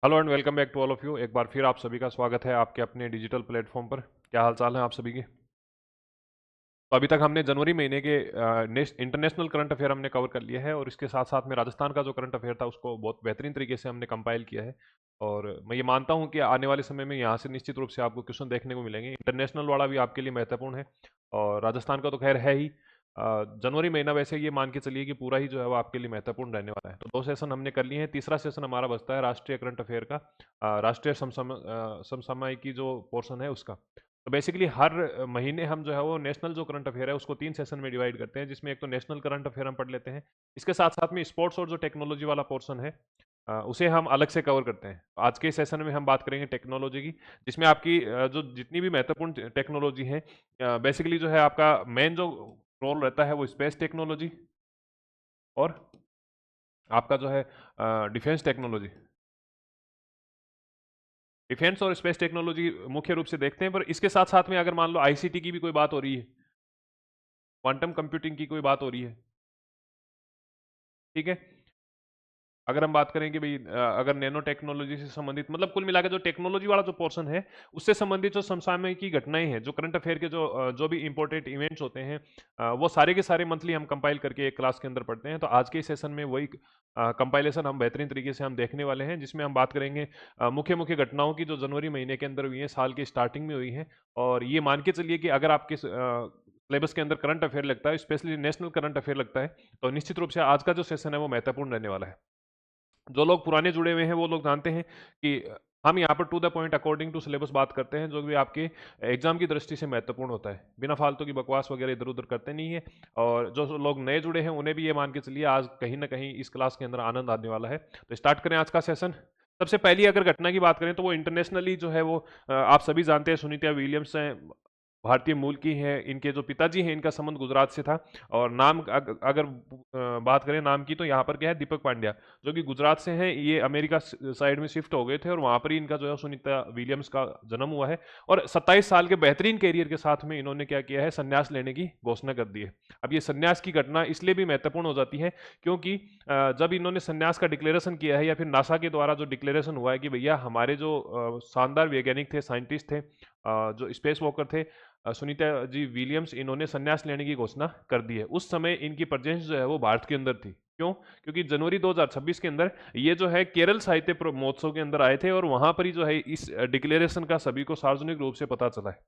Hello and welcome back to all of you. एक बार फिर आप सभी का स्वागत है आपके अपने डिजिटल प्लेटफॉर्म पर। क्या हाल चाल है आप सभी के? तो अभी तक हमने जनवरी महीने के इंटरनेशनल करंट अफेयर हमने कवर कर लिया है और इसके साथ साथ में राजस्थान का जो करंट अफेयर था उसको बहुत बेहतरीन तरीके से हमने कंपाइल किया है। और मैं ये मानता हूँ कि आने वाले समय में यहाँ से निश्चित रूप से आपको क्वेश्चन देखने को मिलेंगे। इंटरनेशनल वाला भी आपके लिए महत्वपूर्ण है और राजस्थान का तो खैर है ही। जनवरी महीना वैसे ये मान के चलिए कि पूरा ही जो है वो आपके लिए महत्वपूर्ण रहने वाला है। तो दो सेशन हमने कर लिए हैं, तीसरा सेशन हमारा बचता है राष्ट्रीय करंट अफेयर का, राष्ट्रीय समसामयिकी जो पोर्शन है उसका। तो बेसिकली हर महीने हम जो है वो नेशनल जो करंट अफेयर है उसको 3 सेशन में डिवाइड करते हैं, जिसमें एक तो नेशनल करंट अफेयर हम पढ़ लेते हैं। इसके साथ साथ में स्पोर्ट्स और जो टेक्नोलॉजी वाला पोर्शन है उसे हम अलग से कवर करते हैं। आज के सेशन में हम बात करेंगे टेक्नोलॉजी की, जिसमें आपकी जो जितनी भी महत्वपूर्ण टेक्नोलॉजी है, बेसिकली जो है आपका मेन जो रोल रहता है वो स्पेस टेक्नोलॉजी और आपका जो है डिफेंस टेक्नोलॉजी। डिफेंस और स्पेस टेक्नोलॉजी मुख्य रूप से देखते हैं, पर इसके साथ साथ में अगर मान लो आईसीटी की भी कोई बात हो रही है, क्वांटम कंप्यूटिंग की कोई बात हो रही है, ठीक है। अगर हम बात करें कि भाई अगर नैनो टेक्नोलॉजी से संबंधित, मतलब कुल मिलाकर जो टेक्नोलॉजी वाला जो पोर्शन है उससे संबंधित जो समसामयिक की घटनाएं हैं, जो करंट अफेयर के जो भी इंपॉर्टेंट इवेंट्स होते हैं, वो सारे के सारे मंथली हम कंपाइल करके एक क्लास के अंदर पढ़ते हैं। तो आज के सेशन में वही कंपाइलेशन हम बेहतरीन तरीके से हम देखने वाले हैं, जिसमें हम बात करेंगे मुख्य मुख्य घटनाओं की जो जनवरी महीने के अंदर हुई है, साल की स्टार्टिंग में हुई है। और ये मान के चलिए कि अगर आपके सिलेबस के अंदर करंट अफेयर लगता है, स्पेशली नेशनल करंट अफेयर लगता है, तो निश्चित रूप से आज का जो सेशन है वो महत्वपूर्ण रहने वाला है। जो लोग पुराने जुड़े हुए हैं वो लोग जानते हैं कि हम यहाँ पर to the point according to syllabus बात करते हैं, जो भी आपके एग्जाम की दृष्टि से महत्वपूर्ण होता है। बिना फालतू की बकवास वगैरह इधर उधर करते नहीं है। और जो लोग नए जुड़े हैं उन्हें भी ये मान के चलिए आज कहीं ना कहीं इस क्लास के अंदर आनंद आने वाला है। तो स्टार्ट करें आज का सेशन। सबसे पहली अगर घटना की बात करें तो वो इंटरनेशनली जो है वो आप सभी जानते हैं, सुनीता विलियम्स हैं, भारतीय मूल की हैं। इनके जो पिताजी हैं इनका संबंध गुजरात से था। और नाम अगर बात करें नाम की, तो यहाँ पर क्या है, दीपक पांड्या, जो कि गुजरात से हैं। ये अमेरिका साइड में शिफ्ट हो गए थे और वहाँ पर ही इनका जो है सुनीता विलियम्स का जन्म हुआ है। और 27 साल के बेहतरीन कैरियर के साथ में इन्होंने क्या किया है, संन्यास लेने की घोषणा कर दी है। अब ये संन्यास की घटना इसलिए भी महत्वपूर्ण हो जाती है क्योंकि जब इन्होंने संन्यास का डिक्लेरेशन किया है, या फिर नासा के द्वारा जो डिक्लेरेशन हुआ है कि भैया हमारे जो शानदार वैज्ञानिक थे, साइंटिस्ट थे, जो स्पेस वॉकर थे, सुनीता जी विलियम्स, इन्होंने संन्यास लेने की घोषणा कर दी है। उस समय इनकी प्रेजेंस जो है वो भारत के अंदर थी। क्यों? क्योंकि जनवरी 2026 के अंदर ये जो है केरल साहित्य महोत्सव के अंदर आए थे और वहां पर ही जो है इस डिक्लेरेशन का सभी को सार्वजनिक रूप से पता चला है।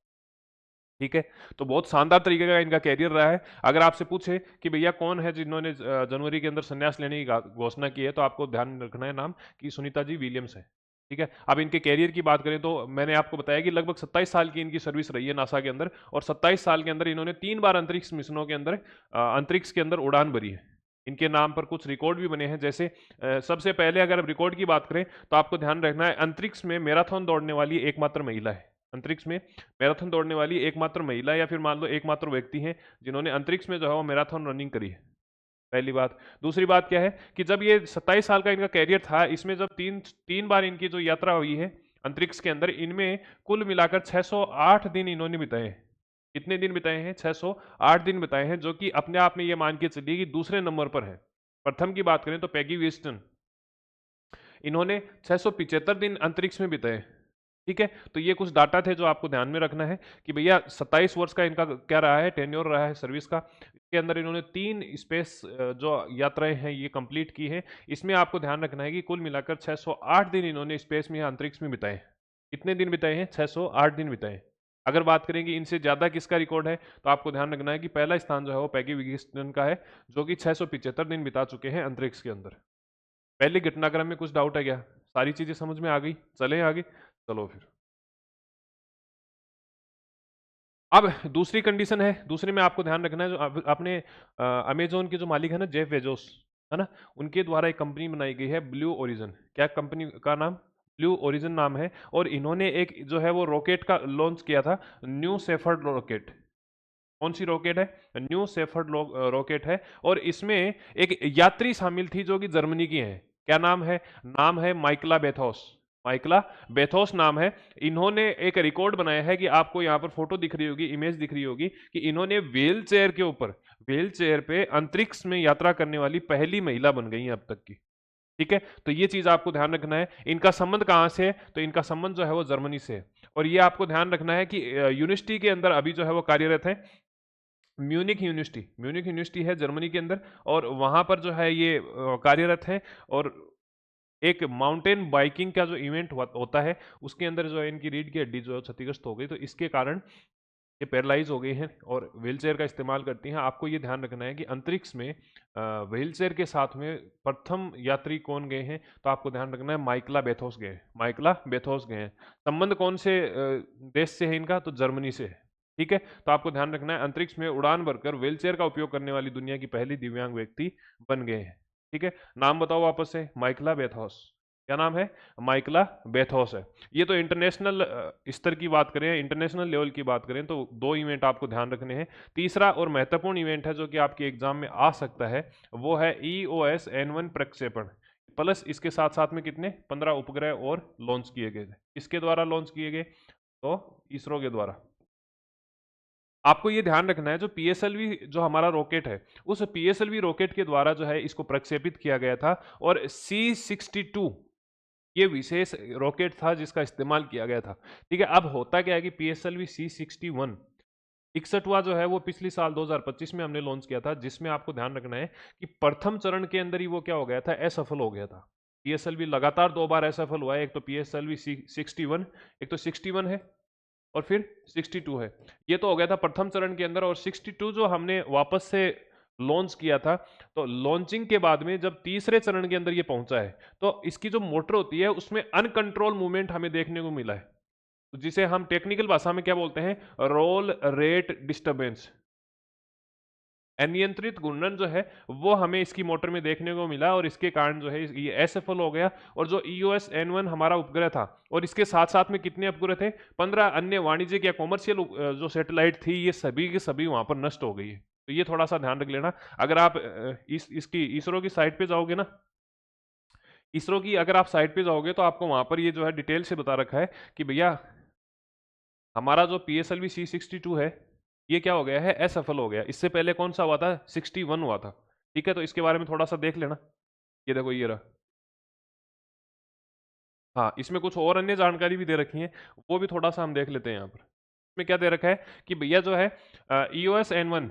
ठीक है। तो बहुत शानदार तरीके का इनका कैरियर रहा है। अगर आपसे पूछे कि भैया कौन है जिन्होंने जनवरी के अंदर संन्यास लेने की घोषणा की है, तो आपको ध्यान रखना है नाम कि सुनीता जी विलियम्स है। ठीक है। अब इनके कैरियर की बात करें तो मैंने आपको बताया कि लगभग 27 साल की इनकी सर्विस रही है नासा के अंदर, और 27 साल के अंदर इन्होंने 3 बार अंतरिक्ष मिशनों के अंदर अंतरिक्ष के अंदर उड़ान भरी है। इनके नाम पर कुछ रिकॉर्ड भी बने हैं। जैसे सबसे पहले अगर अब रिकॉर्ड की बात करें तो आपको ध्यान रखना है, अंतरिक्ष में मैराथन दौड़ने वाली एकमात्र महिला है। अंतरिक्ष में मैराथन दौड़ने वाली एकमात्र महिला, या फिर मान लो एकमात्र व्यक्ति हैं जिन्होंने अंतरिक्ष में जो है वो मैराथन रनिंग करी है। पहली बात। दूसरी बात क्या है कि जब ये 27 साल का इनका कैरियर था, इसमें जब तीन तीन बार इनकी जो यात्रा हुई है अंतरिक्ष के अंदर, इनमें कुल मिलाकर 608 दिन इन्होंने बिताए हैं। कितने दिन बिताए हैं? 608 दिन बिताए हैं, जो कि अपने आप में ये मान के चलिए कि दूसरे नंबर पर है। प्रथम की बात करें तो पैगी विस्टन, इन्होंने 675 दिन अंतरिक्ष में बिताए। ठीक है। तो ये कुछ डाटा थे जो आपको ध्यान में रखना है कि भैया 27 वर्ष का इनका क्या रहा है, टेन्योर रहा है सर्विस का। इसके अंदर इन्होंने 3 स्पेस जो यात्राएं हैं ये कंप्लीट की हैं। इसमें आपको ध्यान रखना है कि कुल मिलाकर 608 दिन इन्होंने स्पेस में या अंतरिक्ष में बिताए। कितने दिन बिताए हैं? 608 दिन बिताए। अगर बात करेंगे इनसे ज्यादा किसका रिकॉर्ड है, तो आपको ध्यान रखना है कि पहला स्थान जो है वो पैगी विगस्टन का है, जो कि 675 दिन बिता चुके हैं अंतरिक्ष के अंदर। पहले घटनाक्रम में कुछ डाउट है क्या? सारी चीजें समझ में आ गई? चलें आगे। चलो फिर। अब दूसरी कंडीशन है, दूसरे में आपको ध्यान रखना है, जो अपने अमेजोन के जो मालिक है ना, जेफ बेजोस, है ना, उनके द्वारा एक कंपनी बनाई गई है ब्लू ओरिजन। क्या कंपनी का नाम? ब्लू ओरिजन नाम है। और इन्होंने एक जो है वो रॉकेट का लॉन्च किया था, न्यू सेफर्ड रॉकेट। कौन सी रॉकेट है? न्यू सेफर्ड रॉकेट है। और इसमें एक यात्री शामिल थी जो कि जर्मनी की है। क्या नाम है? नाम है माइकला बेथोस। माइकला बेथोस नाम है। इन्होंने एक रिकॉर्ड बनाया है कि आपको यहाँ पर फोटो दिख रही होगी, इमेज दिख रही होगी, कि इन्होंने व्हील चेयर के ऊपर, व्हील चेयर पे अंतरिक्ष में यात्रा करने वाली पहली महिला बन गई है अब तक की। ठीक है, तो ये चीज आपको ध्यान रखना है। इनका संबंध कहाँ से है, तो इनका संबंध जो है वो जर्मनी से है। और ये आपको ध्यान रखना है कि यूनिवर्सिटी के अंदर अभी जो है वो कार्यरत है म्यूनिक यूनिवर्सिटी है जर्मनी के अंदर, और वहां पर जो है ये कार्यरत है। और एक माउंटेन बाइकिंग का जो इवेंट होता है उसके अंदर जो है इनकी रीढ़ की हड्डी जो है क्षतिग्रस्त हो गई, तो इसके कारण ये पैरालाइज हो गई हैं और व्हीलचेयर का इस्तेमाल करती हैं। आपको ये ध्यान रखना है कि अंतरिक्ष में व्हीलचेयर के साथ में प्रथम यात्री कौन गए हैं, तो आपको ध्यान रखना है माइकला बेथोस गए हैं, माइकला बेथोस गए हैं। संबंध कौन से देश से है इनका, तो जर्मनी से है। ठीक है, तो आपको ध्यान रखना है अंतरिक्ष में उड़ान भरकर व्हीलचेयर का उपयोग करने वाली दुनिया की पहली दिव्यांग व्यक्ति बन गए हैं। ठीक है, नाम बताओ वापस से, माइकला बेथोस। क्या नाम है, माइकला बेथोस है। ये तो इंटरनेशनल स्तर की बात करें, इंटरनेशनल लेवल की बात करें, तो दो इवेंट आपको ध्यान रखने हैं। तीसरा और महत्वपूर्ण इवेंट है जो कि आपके एग्जाम में आ सकता है, वो है EOS-N1 प्रक्षेपण। प्लस इसके साथ साथ में कितने 15 उपग्रह और लॉन्च किए गए थे। किसके द्वारा लॉन्च किए गए, तो इसरो के द्वारा। आपको ये ध्यान रखना है जो PSLV जो हमारा रॉकेट है, उस PSLV रॉकेट के द्वारा जो है इसको प्रक्षेपित किया गया था। और C62 ये विशेष रॉकेट था जिसका इस्तेमाल किया गया था। ठीक है, अब होता क्या है कि PSLV C61 61वां जो है वो पिछली साल 2025 में हमने लॉन्च किया था, जिसमें आपको ध्यान रखना है कि प्रथम चरण के अंदर ही वो क्या हो गया था, असफल हो गया था। PSLV लगातार 2 बार असफल हुआ है, एक तो PSLV 61, एक तो 61 है और फिर 62 है। ये तो हो गया था प्रथम चरण के अंदर, और 62 जो हमने वापस से लॉन्च किया था, तो लॉन्चिंग के बाद में जब तीसरे चरण के अंदर ये पहुंचा है, तो इसकी जो मोटर होती है उसमें अनकंट्रोल मूवमेंट हमें देखने को मिला है, तो जिसे हम टेक्निकल भाषा में क्या बोलते हैं, रोल रेट डिस्टर्बेंस। अनियंत्रित घूर्णन जो है वो हमें इसकी मोटर में देखने को मिला, और इसके कारण जो है ये असफल हो गया। और जो EOS-N1 हमारा उपग्रह था, और इसके साथ साथ में कितने उपग्रह थे, 15 अन्य वाणिज्यिक या कॉमर्शियल जो सैटेलाइट थी, ये सभी के सभी वहां पर नष्ट हो गई है। तो ये थोड़ा सा ध्यान रख लेना। अगर आप इसकी इसरो की साइट पे जाओगे ना, इसरो की अगर आप साइट पे जाओगे तो आपको वहां पर ये जो है डिटेल से बता रखा है कि भैया हमारा जो PSLV C62 है ये क्या हो गया है, असफल हो गया। इससे पहले कौन सा हुआ था, 61 हुआ था। ठीक है, तो इसके बारे में थोड़ा सा देख लेना। ये देखो ये रहा। हाँ, इसमें कुछ और अन्य जानकारी भी दे रखी है, वो भी थोड़ा सा हम देख लेते हैं यहाँ पर। इसमें क्या दे रखा है कि भैया जो है EOS-N1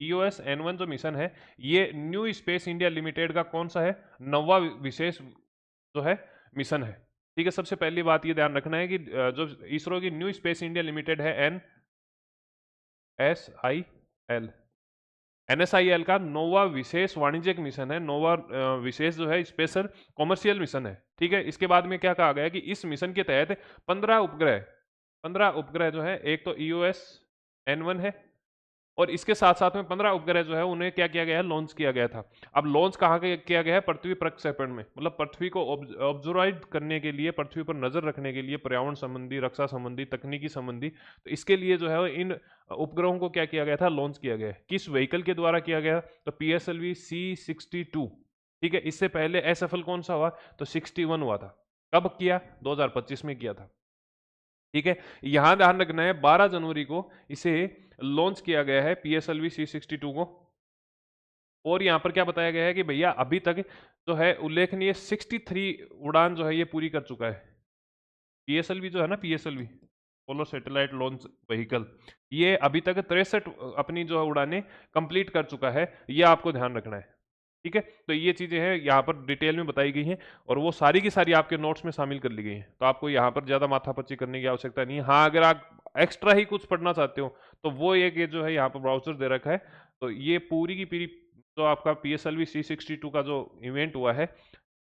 EOS-N1 जो मिशन है, ये न्यू स्पेस इंडिया लिमिटेड का कौन सा है, 9वां विशेष जो है मिशन है। ठीक है, सबसे पहली बात ये ध्यान रखना है कि जो इसरो की न्यू स्पेस इंडिया लिमिटेड है NSIL, NSIL का 9वां विशेष वाणिज्यिक मिशन है, 9वां विशेष जो है स्पेशल कॉमर्शियल मिशन है। ठीक है, इसके बाद में क्या कहा गया है कि इस मिशन के तहत 15 उपग्रह जो है, एक तो EOS-N1 है, और इसके साथ साथ में 15 उपग्रह जो है उन्हें क्या किया गया है, लॉन्च किया गया था। अब लॉन्च कहाँ किया गया है, पृथ्वी प्रक्षेपण में, मतलब पृथ्वी को ऑब्जर्व करने के लिए, पृथ्वी पर नजर रखने के लिए, पर्यावरण संबंधी, रक्षा संबंधी, तकनीकी संबंधी, तो इसके लिए जो है इन उपग्रहों को क्या किया गया था, लॉन्च किया गया है। किस व्हीकल के द्वारा किया गया, तो PSLV C62। ठीक है, इससे पहले असफल कौन सा हुआ, तो 61 हुआ था। कब किया, 2025 में किया था। ठीक है, यहां ध्यान रखना है 12 जनवरी को इसे लॉन्च किया गया है PSLV C62 को। और यहां पर क्या बताया गया है कि भैया अभी तक जो है उल्लेखनीय 63 उड़ान जो है ये पूरी कर चुका है। PSLV जो है ना, PSLV polar satellite launch vehicle, ये अभी तक 63 अपनी जो उड़ानें कंप्लीट कर चुका है, ये आपको ध्यान रखना है। ठीक है, तो ये चीजें हैं यहाँ पर डिटेल में बताई गई हैं, और वो सारी की सारी आपके नोट्स में शामिल कर ली गई हैं, तो आपको यहाँ पर ज्यादा माथापच्ची करने की आवश्यकता नहीं है। हाँ, अगर आप एक्स्ट्रा ही कुछ पढ़ना चाहते हो तो वो एक ये जो है यहाँ पर ब्राउचर दे रखा है, तो ये पूरी की पूरी जो आपका PSLV C62 का जो इवेंट हुआ है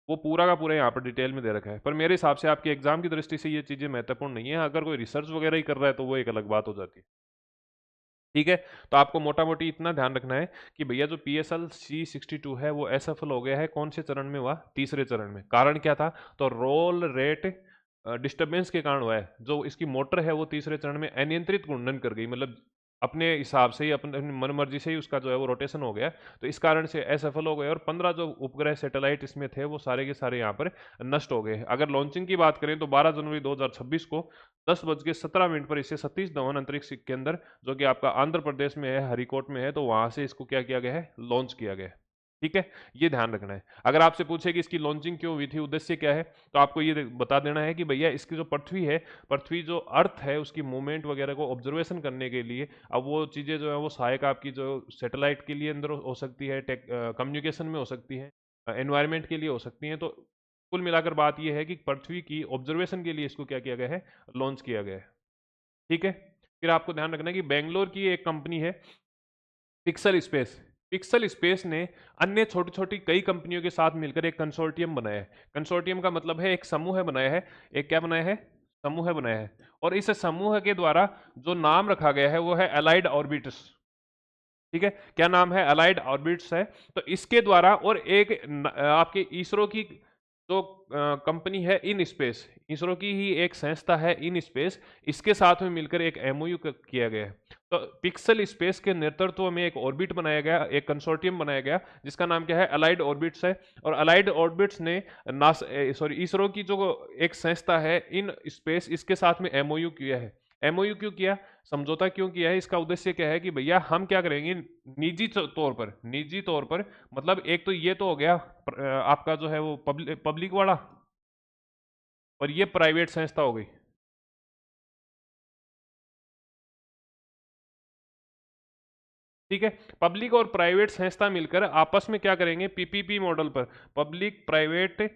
वो पूरा का पूरा यहाँ पर डिटेल में दे रखा है। पर मेरे हिसाब से आपके एग्जाम की दृष्टि से ये चीजें महत्वपूर्ण नहीं है, अगर कोई रिसर्च वगैरह ही कर रहा है तो वो एक अलग बात हो जाती है। ठीक है, तो आपको मोटा मोटी इतना ध्यान रखना है कि भैया जो PSL C62 है वो असफल हो गया है। कौन से चरण में हुआ, तीसरे चरण में। कारण क्या था, तो रोल रेट डिस्टर्बेंस के कारण हुआ है। जो इसकी मोटर है वो तीसरे चरण में अनियंत्रित घूर्णन कर गई, मतलब अपने हिसाब से ही, अपने मन मर्जी से ही उसका जो है वो रोटेशन हो गया, तो इस कारण से असफल हो गए। और 15 जो उपग्रह सैटेलाइट इसमें थे वो सारे के सारे यहाँ पर नष्ट हो गए। अगर लॉन्चिंग की बात करें तो 12 जनवरी 2026 को 10:17 पर इसे सतीश धवन अंतरिक्ष केंद्र, जो कि आपका आंध्र प्रदेश में है, हरिकोट में है, तो वहां से इसको क्या किया गया है, लॉन्च किया गया है। ठीक है, ये ध्यान रखना है। अगर आपसे पूछे कि इसकी लॉन्चिंग क्यों हुई थी, उद्देश्य क्या है, तो आपको ये बता देना है कि भैया इसकी जो पृथ्वी है, पृथ्वी जो अर्थ है उसकी मूवमेंट वगैरह को ऑब्जर्वेशन करने के लिए, अब वो चीज़ें जो है वो सहायक आपकी जो सैटेलाइट के लिए अंदर हो सकती है, टेक कम्युनिकेशन में हो सकती है, एनवायरमेंट के लिए हो सकती हैं। तो कुल मिलाकर बात ये है कि पृथ्वी की ऑब्जर्वेशन के लिए इसको क्या किया गया है, लॉन्च किया गया है। ठीक है, फिर आपको ध्यान रखना है कि बेंगलोर की एक कंपनी है पिक्सल स्पेस। पिक्सल स्पेस ने अन्य छोटी छोटी कई कंपनियों के साथ मिलकर एक कंसोर्टियम बनाया है। कंसोर्टियम का मतलब है एक समूह बनाया है। एक क्या बनाया है, समूह बनाया है। और इस समूह के द्वारा जो नाम रखा गया है वो है अलाइड ऑर्बिटस। ठीक है, क्या नाम है, अलाइड ऑर्बिट्स है। तो इसके द्वारा और एक आपके इसरो की जो कंपनी है इन स्पेस, इसरो की ही एक संस्था है इन स्पेस, इसके साथ में मिलकर एक एमओयू किया गया है। तो पिक्सल स्पेस के नेतृत्व में एक ऑर्बिट बनाया गया, एक कंसोर्टियम बनाया गया जिसका नाम क्या है, अलाइड ऑर्बिट्स है। और अलाइड ऑर्बिट्स ने इसरो की जो एक संस्था है इन स्पेस, इसके साथ में एमओयू किया है। एमओयू क्यों किया, समझौता क्यों किया है, इसका उद्देश्य क्या है कि भैया हम क्या करेंगे निजी तौर पर, मतलब एक तो ये तो हो गया आपका जो है वो पब्लिक वाला, और ये प्राइवेट संस्था हो गई। ठीक है, पब्लिक और प्राइवेट संस्था मिलकर आपस में क्या करेंगे, पीपीपी मॉडल पर, पब्लिक प्राइवेट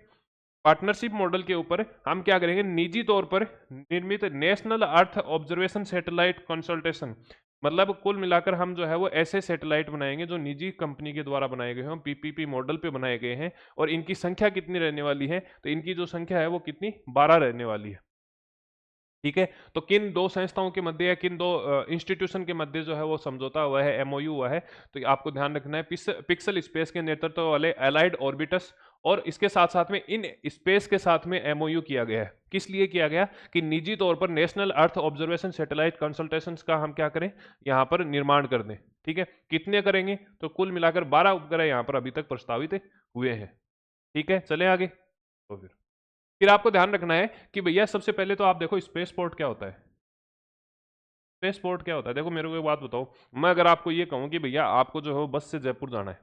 पार्टनरशिप मॉडल के ऊपर हम क्या करेंगे, निजी तौर पर निर्मित national earth observation satellite consultation, मतलब कुल मिलाकर हम जो है वो ऐसे सैटेलाइट बनाएंगे जो निजी कंपनी के द्वारा बनाए गए हैं, पीपीपी मॉडल पे बनाए गए हैं। और इनकी संख्या कितनी रहने वाली है, तो इनकी जो संख्या है वो कितनी, 12 रहने वाली है। ठीक है, तो किन दो संस्थाओं के मध्य या किन दो इंस्टीट्यूशन के मध्य जो है वो समझौता हुआ है, एमओयू हुआ है, तो आपको ध्यान रखना है पिक्सल स्पेस के नेतृत्व वाले एलाइड ऑर्बिटस, और इसके साथ साथ में इन स्पेस के साथ में एमओयू किया गया है। किस लिए किया गया, कि निजी तौर पर national earth observation satellite consultation का हम क्या करें, यहाँ पर निर्माण कर दें। ठीक है, कितने करेंगे, तो कुल मिलाकर 12 उपग्रह यहाँ पर अभी तक प्रस्तावित हुए हैं। ठीक है, चले आगे। तो फिर आपको ध्यान रखना है कि भैया सबसे पहले तो आप देखो स्पेस पोर्ट क्या होता है। स्पेस पोर्ट क्या होता है, देखो मेरे को एक बात बताओ, मैं अगर आपको ये कहूँ कि भैया आपको जो है वो बस से जयपुर जाना है,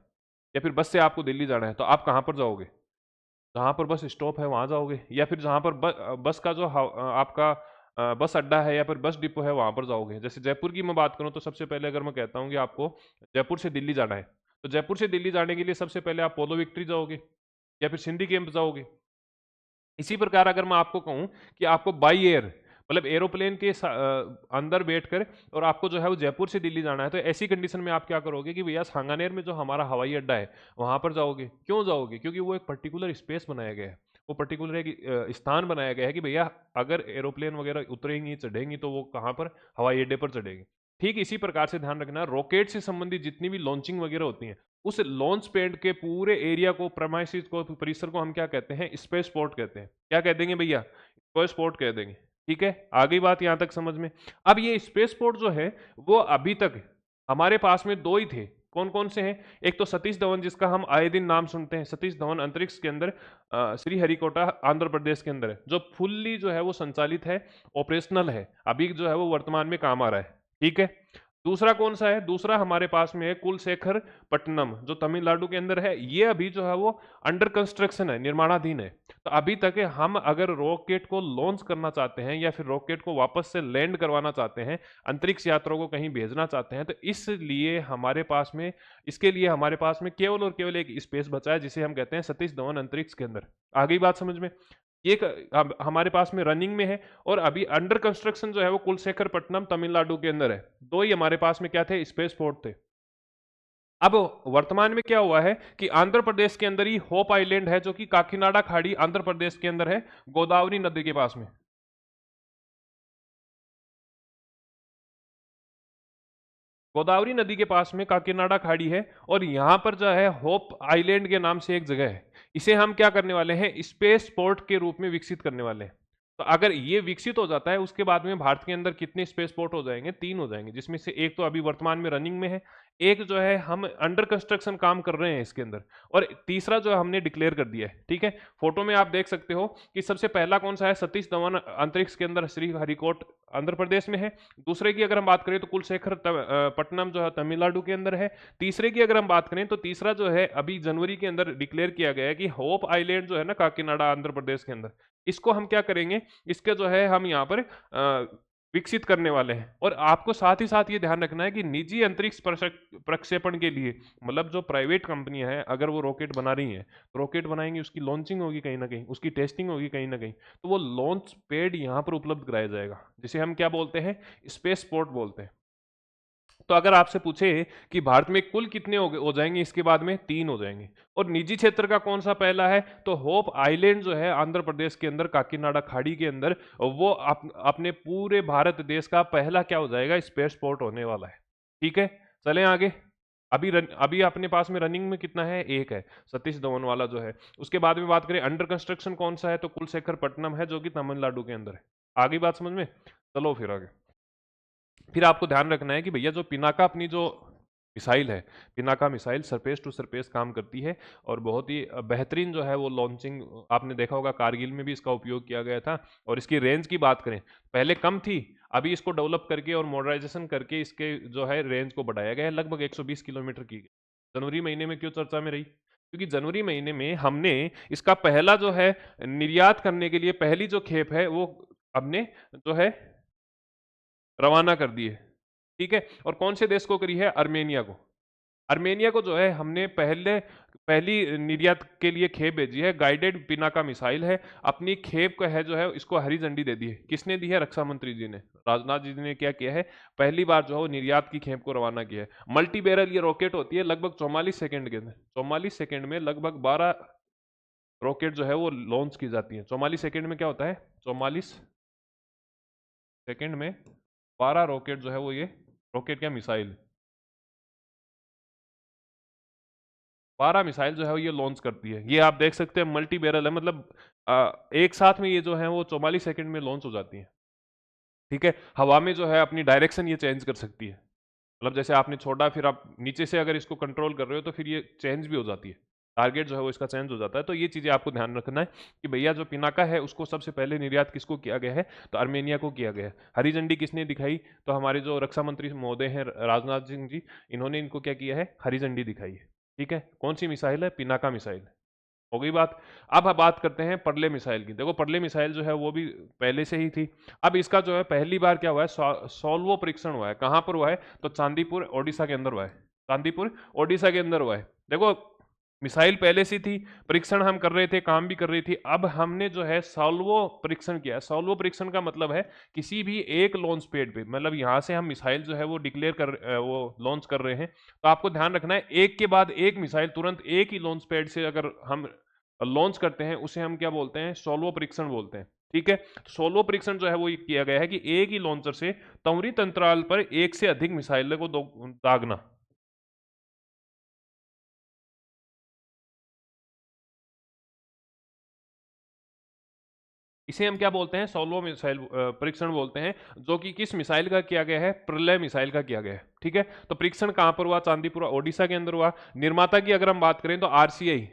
या फिर बस से आपको दिल्ली जाना है, तो आप कहाँ पर जाओगे, जहाँ पर बस स्टॉप है वहाँ जाओगे, या फिर जहाँ पर बस का जो आपका बस अड्डा है या फिर बस डिपो है वहाँ पर जाओगे। जैसे जयपुर की मैं बात करूँ तो सबसे पहले अगर मैं कहता हूँ कि आपको जयपुर से दिल्ली जाना है, तो जयपुर से दिल्ली जाने के लिए सबसे पहले आप पोलो विक्ट्री जाओगे या फिर सिंधी कैंप जाओगे। इसी प्रकार अगर मैं आपको कहूं कि आपको बाई एयर, मतलब एरोप्लेन के अंदर बैठकर और आपको जो है वो जयपुर से दिल्ली जाना है, तो ऐसी कंडीशन में आप क्या करोगे कि भैया सांगानेर में जो हमारा हवाई अड्डा है वहां पर जाओगे। क्यों जाओगे, क्योंकि वो एक पर्टिकुलर स्पेस बनाया गया है, वो पर्टिकुलर एक स्थान बनाया गया है कि भैया अगर एरोप्लेन वगैरह उतरेंगी चढ़ेंगी तो वो कहाँ पर, हवाई अड्डे पर चढ़ेगी। ठीक इसी प्रकार से ध्यान रखना, रॉकेट से संबंधित जितनी भी लॉन्चिंग वगैरह होती है, उस लॉन्च पैड के पूरे एरिया को, प्रमाइसिस को, परिसर को हम क्या कहते हैं, स्पेस पोर्ट कहते हैं। क्या कह देंगे भैया, स्पेस पोर्ट कह देंगे। ठीक है, आ गई बात यहां तक समझ में। अब ये स्पेस पोर्ट जो है वो अभी तक हमारे पास में दो ही थे। कौन कौन से हैं, एक तो सतीश धवन जिसका हम आए दिन नाम सुनते हैं, सतीश धवन अंतरिक्ष के अंदर श्री हरिकोटा आंध्र प्रदेश के अंदर है, जो फुल्ली जो है वो संचालित है, ऑपरेशनल है, अभी जो है वो वर्तमान में काम आ रहा है। ठीक है, दूसरा कौन सा है, दूसरा हमारे पास में है कुलशेखर पट्टनम जो तमिलनाडु के अंदर है, ये अभी जो है वो अंडर कंस्ट्रक्शन है, निर्माणाधीन है। तो अभी तक हम अगर रॉकेट को लॉन्च करना चाहते हैं या फिर रॉकेट को वापस से लैंड करवाना चाहते हैं, अंतरिक्ष यात्रियों को कहीं भेजना चाहते हैं, तो इसलिए हमारे पास में, इसके लिए हमारे पास में केवल और केवल एक स्पेस बचा है जिसे हम कहते हैं सतीश धवन अंतरिक्ष के अंदर। आ गई बात समझ में, ये हमारे पास में रनिंग में है, और अभी अंडर कंस्ट्रक्शन जो है वो कुलशेखरपट्टनम तमिलनाडु के अंदर है। दो ही हमारे पास में क्या थे, स्पेस पोर्ट थे। अब वर्तमान में क्या हुआ है कि आंध्र प्रदेश के अंदर ही होप आइलैंड है, जो कि काकीनाडा खाड़ी आंध्र प्रदेश के अंदर है, गोदावरी नदी के पास में। गोदावरी नदी के पास में काकीनाडा खाड़ी है, और यहां पर जो है होप आइलैंड के नाम से एक जगह है, इसे हम क्या करने वाले हैं, स्पेस पोर्ट के रूप में विकसित करने वाले हैं। तो अगर ये विकसित हो जाता है, उसके बाद में भारत के अंदर कितने स्पेस पोर्ट हो जाएंगे, 3 हो जाएंगे, जिसमें से एक तो अभी वर्तमान में रनिंग में है, एक जो है हम अंडर कंस्ट्रक्शन काम कर रहे हैं इसके अंदर, और तीसरा जो है हमने डिक्लेयर कर दिया है। ठीक है, फोटो में आप देख सकते हो कि सबसे पहला कौन सा है, सतीश धवन अंतरिक्ष के अंदर श्री हरिकोट आंध्र प्रदेश में है। दूसरे की अगर हम बात करें तो कुलशेखर पट्टनम जो है तमिलनाडु के अंदर है। तीसरे की अगर हम बात करें तो तीसरा जो है अभी जनवरी के अंदर डिक्लेयर किया गया है कि होप आइलैंड जो है ना काकीनाडा आंध्र प्रदेश के अंदर, इसको हम क्या करेंगे, इसके जो है हम यहाँ पर विकसित करने वाले हैं। और आपको साथ ही साथ ये ध्यान रखना है कि निजी अंतरिक्ष प्रक्षेपण के लिए, मतलब जो प्राइवेट कंपनियां हैं अगर वो रॉकेट बना रही हैं, रॉकेट बनाएंगी, उसकी लॉन्चिंग होगी कहीं ना कहीं, उसकी टेस्टिंग होगी कहीं ना कहीं, तो वो लॉन्च पैड यहाँ पर उपलब्ध कराया जाएगा, जिसे हम क्या बोलते हैं, स्पेस पोर्ट बोलते हैं। तो अगर आपसे पूछे कि भारत में कुल कितने हो जाएंगे, इसके बाद में 3 हो जाएंगे। और निजी क्षेत्र का कौन सा पहला है, तो होप आइलैंड जो है आंध्र प्रदेश के अंदर काकीनाडा खाड़ी के अंदर, वो अपने पूरे भारत देश का पहला क्या हो जाएगा, स्पेस पोर्ट होने वाला है। ठीक है, चलें आगे। अभी अपने पास में रनिंग में कितना है, एक है, सतीश धवन वाला जो है। उसके बाद में बात करें अंडर कंस्ट्रक्शन कौन सा है, तो कुलशेखर पट्टनम है जो कि तमिलनाडु के अंदर है। आगे बात समझ में, चलो फिर आगे। फिर आपको ध्यान रखना है कि भैया जो पिनाका अपनी जो मिसाइल है, Pinaka missile surface to surface काम करती है, और बहुत ही बेहतरीन जो है वो लॉन्चिंग, आपने देखा होगा कारगिल में भी इसका उपयोग किया गया था। और इसकी रेंज की बात करें, पहले कम थी, अभी इसको डेवलप करके और मॉडर्नाइजेशन करके इसके जो है रेंज को बढ़ाया गया है, लगभग 120 किलोमीटर की। जनवरी महीने में क्यों चर्चा में रही, क्योंकि जनवरी महीने में हमने इसका पहला जो है निर्यात करने के लिए पहली जो खेप है वो हमने जो है रवाना कर दी है। ठीक है, और कौन से देश को करी है, अर्मेनिया को। अर्मेनिया को जो है हमने पहली निर्यात के लिए खेप भेजी है, गाइडेड पिनाका मिसाइल है। अपनी खेप का है जो है इसको हरी झंडी दे दी है, किसने दी है, रक्षा मंत्री जी ने, राजनाथ जी ने क्या किया है, पहली बार जो है वो निर्यात की खेप को रवाना किया है। मल्टी बैरल ये रॉकेट होती है, लगभग 44 सेकंड के अंदर, 44 सेकंड में लगभग 12 रॉकेट जो है वो लॉन्च की जाती है। 44 सेकंड में क्या होता है, 44 सेकंड में 12 रॉकेट जो है वो, ये रॉकेट क्या, मिसाइल, 12 मिसाइल जो है वो ये लॉन्च करती है। ये आप देख सकते हैं मल्टी बैरल है, मतलब एक साथ में ये जो है वो 44 सेकंड में लॉन्च हो जाती है। ठीक है, हवा में जो है अपनी डायरेक्शन ये चेंज कर सकती है, मतलब जैसे आपने छोड़ा, फिर आप नीचे से अगर इसको कंट्रोल कर रहे हो तो फिर ये चेंज भी हो जाती है, टारगेट जो है वो इसका चेंज हो जाता है। तो ये चीज़ें आपको ध्यान रखना है कि भैया जो पिनाका है उसको सबसे पहले निर्यात किसको किया गया है, तो अर्मेनिया को किया गया है। हरी झंडी किसने दिखाई, तो हमारे जो रक्षा मंत्री महोदय हैं राजनाथ सिंह जी, इन्होंने इनको क्या किया है, हरी झंडी दिखाई है। ठीक है, कौन सी मिसाइल है, पिनाका मिसाइल। हो गई बात। अब हम बात करते हैं परले मिसाइल की। देखो परले मिसाइल जो है वो भी पहले से ही थी, अब इसका जो है पहली बार क्या हुआ है, सॉल्वो परीक्षण हुआ है। कहां पर हुआ है, तो चांदीपुर ओडिशा के अंदर हुआ है, चांदीपुर ओडिशा के अंदर हुआ है। देखो मिसाइल पहले से थी, परीक्षण हम कर रहे थे, काम भी कर रही थी, अब हमने जो है सॉल्वो परीक्षण किया। सॉल्वो परीक्षण का मतलब है किसी भी एक लॉन्च पैड पे, मतलब यहां से हम मिसाइल जो है वो डिक्लेयर कर वो लॉन्च कर रहे हैं, तो आपको ध्यान रखना है एक के बाद एक मिसाइल तुरंत एक ही लॉन्च पैड से अगर हम लॉन्च करते हैं उसे हम क्या बोलते हैं, सोलो परीक्षण बोलते हैं। ठीक है, तो सोलो परीक्षण जो है वो किया गया है कि एक ही लॉन्चर से त्वरित अंतराल पर एक से अधिक मिसाइल को दागना। इसे हम क्या बोलते हैं, सोलो मिसाइल परीक्षण बोलते हैं, जो कि किस मिसाइल का किया गया है, प्रलय मिसाइल का किया गया है। ठीक है, तो परीक्षण कहां पर हुआ, चांदीपुर ओडिशा के अंदर हुआ। निर्माता की अगर हम बात करें तो आरसीआई,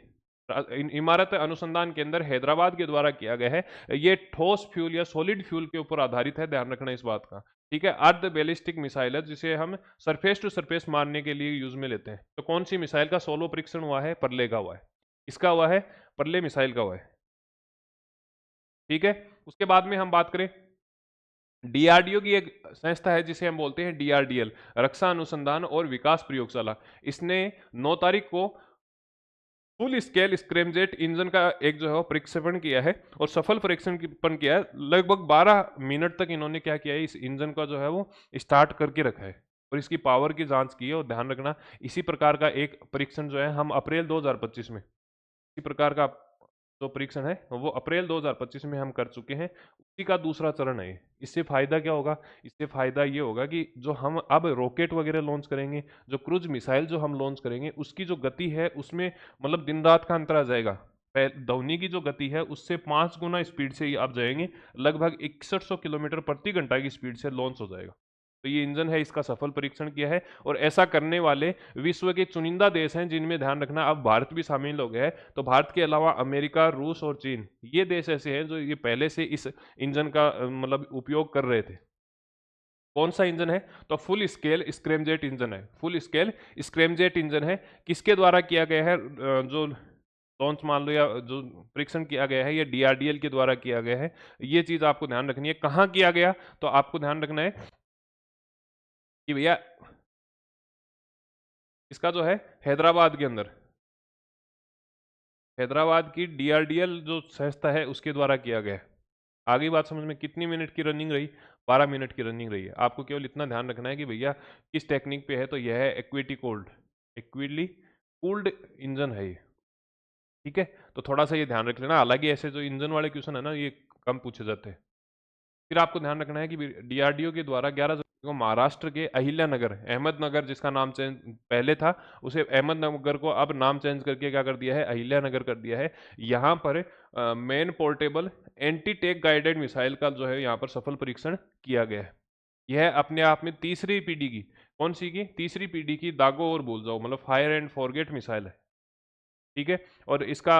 इमारत अनुसंधान केंद्र हैदराबाद के द्वारा किया गया है। ये ठोस फ्यूल या सॉलिड फ्यूल के ऊपर आधारित है, ध्यान रखना इस बात का। ठीक है, अर्ध बैलिस्टिक मिसाइल है जिसे हम सरफेस टू सरफेस मारने के लिए यूज में लेते हैं। तो कौन सी मिसाइल का सोलो परीक्षण हुआ है, परले का हुआ है, इसका हुआ है, परले मिसाइल का हुआ है। ठीक है, उसके बाद में हम बात करें, डीआरडीओ की एक संस्था है जिसे हम बोलते हैं डीआरडीएल, रक्षा अनुसंधान और विकास प्रयोगशाला। इसने 9 तारीख को फुल स्केल स्क्रैमजेट इंजन का एक जो है वो प्रक्षेपण किया है, और सफल प्रक्षेपण किया है। लगभग 12 मिनट तक इन्होंने क्या किया है, इस इंजन का जो है वो स्टार्ट करके रखा है, और इसकी पावर की जांच की है। और ध्यान रखना, इसी प्रकार का एक परीक्षण जो है हम अप्रैल 2025 में, इसी प्रकार का जो परीक्षण है वो अप्रैल 2025 में हम कर चुके हैं, उसी का दूसरा चरण है ये। इससे फायदा क्या होगा, इससे फायदा ये होगा कि जो हम अब रॉकेट वगैरह लॉन्च करेंगे, जो क्रूज मिसाइल जो हम लॉन्च करेंगे, उसकी जो गति है उसमें मतलब दिन रात का अंतर आ जाएगा। ध्वनि की जो गति है उससे 5 गुना स्पीड से ही आप जाएंगे, लगभग 6100 किलोमीटर प्रति घंटा की स्पीड से लॉन्च हो जाएगा। तो ये इंजन है, इसका सफल परीक्षण किया है। और ऐसा करने वाले विश्व के चुनिंदा देश हैं, जिनमें ध्यान रखना अब भारत भी शामिल हो गया है। तो भारत के अलावा अमेरिका, रूस और चीन, ये देश ऐसे हैं जो ये पहले से इस इंजन का मतलब उपयोग कर रहे थे। कौन सा इंजन है? तो फुल स्केल स्क्रैमजेट इंजन है। फुल स्केल स्क्रैमजेट इंजन है। किसके द्वारा किया गया है? जो लॉन्च मान लो या जो परीक्षण किया गया है, ये डीआरडीएल के द्वारा किया गया है। ये चीज आपको ध्यान रखनी है। कहाँ किया गया? तो आपको ध्यान रखना है कि भैया इसका जो है हैदराबाद के अंदर, हैदराबाद की डीआरडीएल जो संस्था है उसके द्वारा किया गया है। आगे बात समझ में, कितनी मिनट की रनिंग रही? 12 मिनट की रनिंग रही है। आपको केवल इतना ध्यान रखना है कि भैया किस टेक्निक पे है, तो यह है इक्विली कूल्ड इंजन है ये। ठीक है, तो थोड़ा सा ये ध्यान रख लेना। हालांकि ऐसे जो इंजन वाले क्वेश्चन है ना, ये कम पूछे जाते हैं। फिर आपको ध्यान रखना है कि डीआरडीओ के द्वारा 11 जनवरी को महाराष्ट्र के अहिल्यानगर, अहमदनगर जिसका नाम चेंज पहले था, उसे अहमदनगर को अब नाम चेंज करके क्या कर दिया है? अहिल्यानगर कर दिया है। यहाँ पर man portable anti tank guided missile का जो है यहाँ पर सफल परीक्षण किया गया है। यह अपने आप में तीसरी पीढ़ी की, कौन सी की? तीसरी पीढ़ी की दागो और भूल जाओ, मतलब फायर एंड फॉरगेट मिसाइल है। ठीक है, और इसका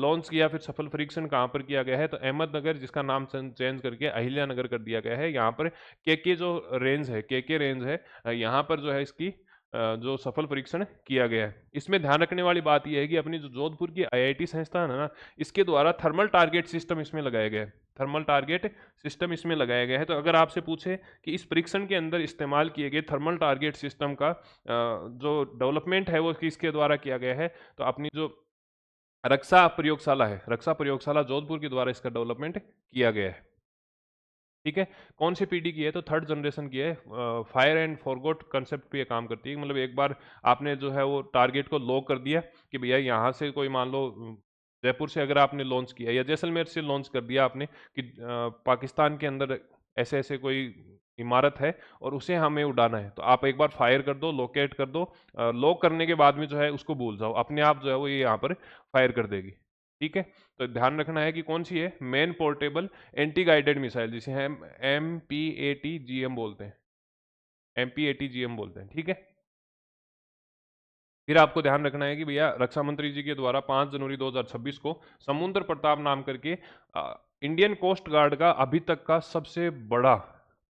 लॉन्च किया, फिर सफल परीक्षण कहाँ पर किया गया है? तो अहमदनगर, जिसका नाम चेंज करके अहिल्यानगर कर दिया गया है। यहाँ पर के जो रेंज है, के रेंज है, यहाँ पर जो है इसकी जो सफल परीक्षण किया गया है। इसमें ध्यान रखने वाली बात यह है कि अपनी जो जोधपुर की आईआईटी संस्थान है ना, इसके द्वारा थर्मल टारगेट सिस्टम इसमें लगाया गया है। थर्मल टारगेट सिस्टम इसमें लगाया गया है। तो अगर आपसे पूछे कि इस परीक्षण के अंदर इस्तेमाल किए गए थर्मल टारगेट सिस्टम का जो डेवलपमेंट है वो किसके द्वारा किया गया है? तो अपनी जो रक्षा प्रयोगशाला है, रक्षा प्रयोगशाला जोधपुर के द्वारा इसका डेवलपमेंट किया गया है। ठीक है, कौन सी पीढ़ी की है? तो थर्ड जनरेशन की है। फायर एंड फॉरगोट कंसेप्ट पे ये काम करती है। मतलब एक बार आपने जो है वो टारगेट को लॉक कर दिया कि भैया यहाँ से कोई मान लो जयपुर से अगर आपने लॉन्च किया या जैसलमेर से लॉन्च कर दिया आपने कि पाकिस्तान के अंदर ऐसे ऐसे कोई इमारत है और उसे हमें उड़ाना है, तो आप एक बार फायर कर दो, लोकेट कर दो। लॉक करने के बाद में जो है उसको भूल जाओ, अपने आप जो है वो ये यहाँ पर फायर कर देगी। ठीक है, तो ध्यान रखना है कि कौन सी है? Main portable anti guided missile, जिसे हम MPATGM बोलते हैं। MPATGM बोलते हैं। ठीक है, फिर आपको ध्यान रखना है कि भैया रक्षा मंत्री जी के द्वारा 5 जनवरी 2026 को समुद्र प्रताप नाम करके इंडियन कोस्ट गार्ड का अभी तक का सबसे बड़ा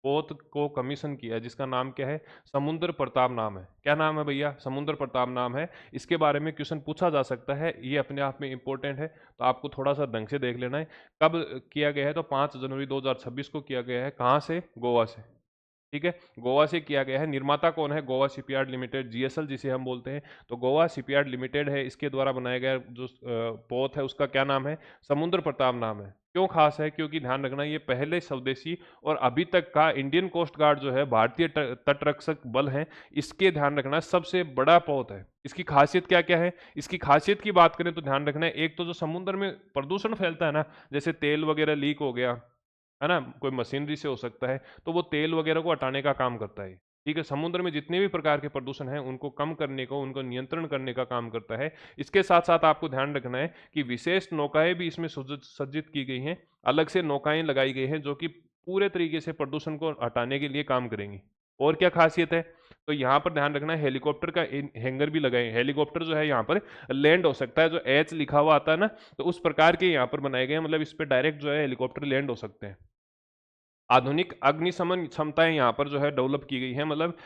पोत को कमीशन किया है, जिसका नाम क्या है? समुद्र प्रताप नाम है। क्या नाम है भैया? समुद्र प्रताप नाम है। इसके बारे में क्वेश्चन पूछा जा सकता है, ये अपने आप में इंपॉर्टेंट है, तो आपको थोड़ा सा ढंग से देख लेना है। कब किया गया है? तो 5 जनवरी 2026 को किया गया है। कहाँ से? गोवा से। ठीक है, गोवा से किया गया है। निर्माता कौन है? गोवा शिपयार्ड लिमिटेड, GSL जिसे हम बोलते हैं। तो गोवा शिपयार्ड लिमिटेड है, इसके द्वारा बनाया गया जो पोत है उसका क्या नाम है? समुद्र प्रताप नाम है। क्यों खास है? क्योंकि ध्यान रखना ये पहले स्वदेशी और अभी तक का इंडियन कोस्ट गार्ड जो है, भारतीय तटरक्षक बल है, इसके ध्यान रखना सबसे बड़ा पोत है। इसकी खासियत क्या क्या है? इसकी खासियत की बात करें तो ध्यान रखना है, एक तो जो समुद्र में प्रदूषण फैलता है ना, जैसे तेल वगैरह लीक हो गया है ना, कोई मशीनरी से हो सकता है, तो वो तेल वगैरह को हटाने का काम करता है। ठीक है, समुद्र में जितने भी प्रकार के प्रदूषण हैं उनको कम करने को, उनको नियंत्रण करने का काम करता है। इसके साथ साथ आपको ध्यान रखना है कि विशेष नौकाएं भी इसमें सज्जित की गई हैं, अलग से नौकाएं लगाई गई हैं जो कि पूरे तरीके से प्रदूषण को हटाने के लिए काम करेंगी। और क्या खासियत है? तो यहाँ पर ध्यान रखना है हेलीकॉप्टर का हैंगर भी लगाए। हेलीकॉप्टर जो है यहाँ पर लैंड हो सकता है, जो H लिखा हुआ आता है ना, तो उस प्रकार के यहाँ पर बनाए गए हैं। मतलब इस पर डायरेक्ट जो है हेलीकॉप्टर लैंड हो सकते हैं। आधुनिक अग्निशमन क्षमताएं यहाँ पर जो है डेवलप की गई है। मतलब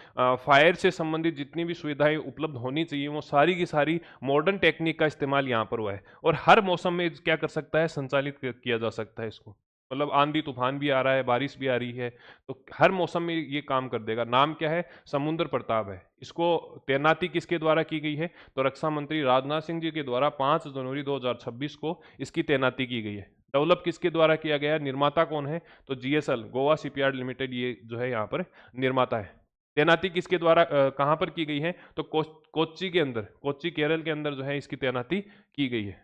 फायर से संबंधित जितनी भी सुविधाएं उपलब्ध होनी चाहिए वो सारी की सारी मॉडर्न टेक्निक का इस्तेमाल यहाँ पर हुआ है। और हर मौसम में क्या कर सकता है? संचालित किया जा सकता है इसको। मतलब आंधी तूफान भी आ रहा है, बारिश भी आ रही है, तो हर मौसम में ये काम कर देगा। नाम क्या है? समुद्र प्रताप है। इसको तैनाती किसके द्वारा की गई है? तो रक्षा मंत्री राजनाथ सिंह जी के द्वारा 5 जनवरी 2026 को इसकी तैनाती की गई है। डेवलप किसके द्वारा किया गया है? निर्माता कौन है? तो GSL, गोवा शिपयार्ड लिमिटेड, ये जो है यहाँ पर निर्माता है। तैनाती किसके द्वारा कहाँ पर की गई है? तो कोच्चि के अंदर, कोच्चि केरल के अंदर जो है इसकी तैनाती की गई है।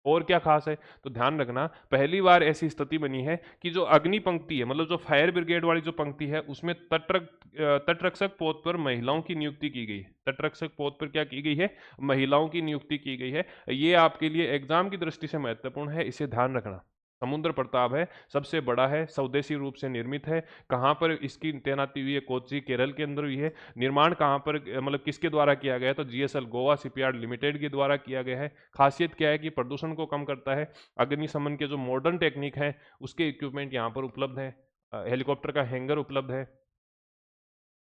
और क्या खास है? तो ध्यान रखना, पहली बार ऐसी स्थिति बनी है कि जो अग्नि पंक्ति है, मतलब जो फायर ब्रिगेड वाली जो पंक्ति है, उसमें तटरक्षक पद पर महिलाओं की नियुक्ति की गई है। तटरक्षक पद पर क्या की गई है? महिलाओं की नियुक्ति की गई है। ये आपके लिए एग्जाम की दृष्टि से महत्वपूर्ण है, इसे ध्यान रखना। समुद्र प्रताप है, सबसे बड़ा है, स्वदेशी रूप से निर्मित है। कहाँ पर इसकी तैनाती हुई है? कोच्चि केरल के अंदर हुई है। निर्माण कहाँ पर मतलब किसके द्वारा किया गया है? तो जीएसएल गोवा शिपयार्ड लिमिटेड के द्वारा किया गया है। खासियत क्या है कि प्रदूषण को कम करता है। अग्निशमन के जो मॉडर्न टेक्निक है उसके इक्विपमेंट यहाँ पर उपलब्ध है। हेलीकॉप्टर का हैंगर उपलब्ध है।